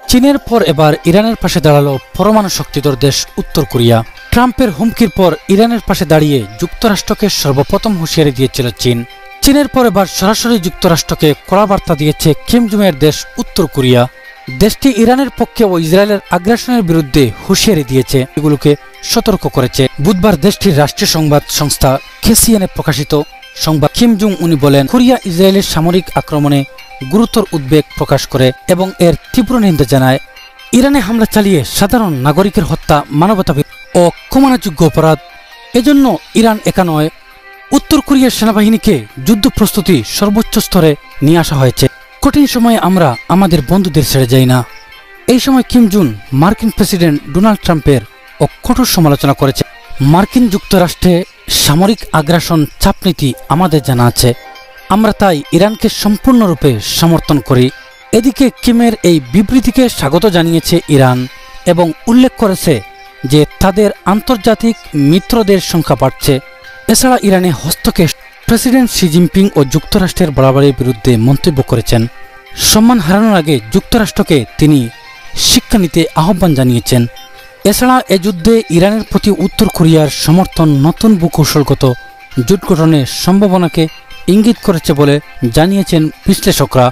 চীনের পর এবার ইরানের পাশে দাঁড়ালো পরমাণু শক্তিধর দেশ উত্তর কোরিয়া। ট্রাম্পের হুমকির পর ইরানের পাশে দাঁড়িয়ে যুক্তরাষ্ট্রকে সর্বপ্রথম হুঁশিয়ারি দিয়েছিল চীন। চীনের পর এবার সরাসরি যুক্তরাষ্ট্রকে কড়া বার্তা দিয়েছে কিম জং-এর দেশ উত্তর কোরিয়া। দেশটি ইরানের পক্ষে ও ইসরায়েলের আগ্রাসনের বিরুদ্ধে হুঁশিয়ারি দিয়েছে, এগুলোকে সতর্ক করেছে। বুধবার দেশটির রাষ্ট্রীয় সংবাদ সংস্থা KCNA প্রকাশিত সংবাদ কিম জং উনি বলেন, কোরিয়া ইসরায়েলের সামরিক আক্রমণে গুরুতর উদ্বেগ প্রকাশ করে এবং এর তীব্র নিন্দা জানায়। ইরানে হামলা চালিয়ে সাধারণ নাগরিকের হত্যা মানবতাবিরোধী ও ক্ষমানাযোগ্য অপরাধ। এজন্য ইরান একা নয়, উত্তর কোরিয়ার সেনাবাহিনীকে যুদ্ধ প্রস্তুতি সর্বোচ্চ স্তরে নিয়ে আসা হয়েছে। কঠিন সময়ে আমরা আমাদের বন্ধুদের ছেড়ে যাই না। এই সময় কিম জং মার্কিন প্রেসিডেন্ট ডোনাল্ড ট্রাম্পের কঠোর সমালোচনা করেছে। মার্কিন যুক্তরাষ্ট্রে সামরিক আগ্রাসন চাপনীতি আমাদের জানা আছে, আমরা তাই ইরানকে সম্পূর্ণরূপে সমর্থন করি। এদিকে কিমের এই বিবৃতিকে স্বাগত জানিয়েছে ইরান এবং উল্লেখ করেছে যে তাদের আন্তর্জাতিক মিত্রদের সংখ্যা বাড়ছে। এছাড়া ইরানে হস্তক্ষেপ প্রেসিডেন্ট শি জিনপিং ও যুক্তরাষ্ট্রের বাড়াবাড়ির বিরুদ্ধে মন্তব্য করেছেন। সম্মান হারানোর আগে যুক্তরাষ্ট্রকে তিনি শিক্ষা নিতে আহ্বান জানিয়েছেন। এছাড়া এ যুদ্ধে ইরানের প্রতি উত্তর কোরিয়ার সমর্থন নতুন ভূকৌশলগত জোট গঠনের সম্ভাবনাকে ইঙ্গিত করেছে বলে জানিয়েছেন বিশ্লেষকরা।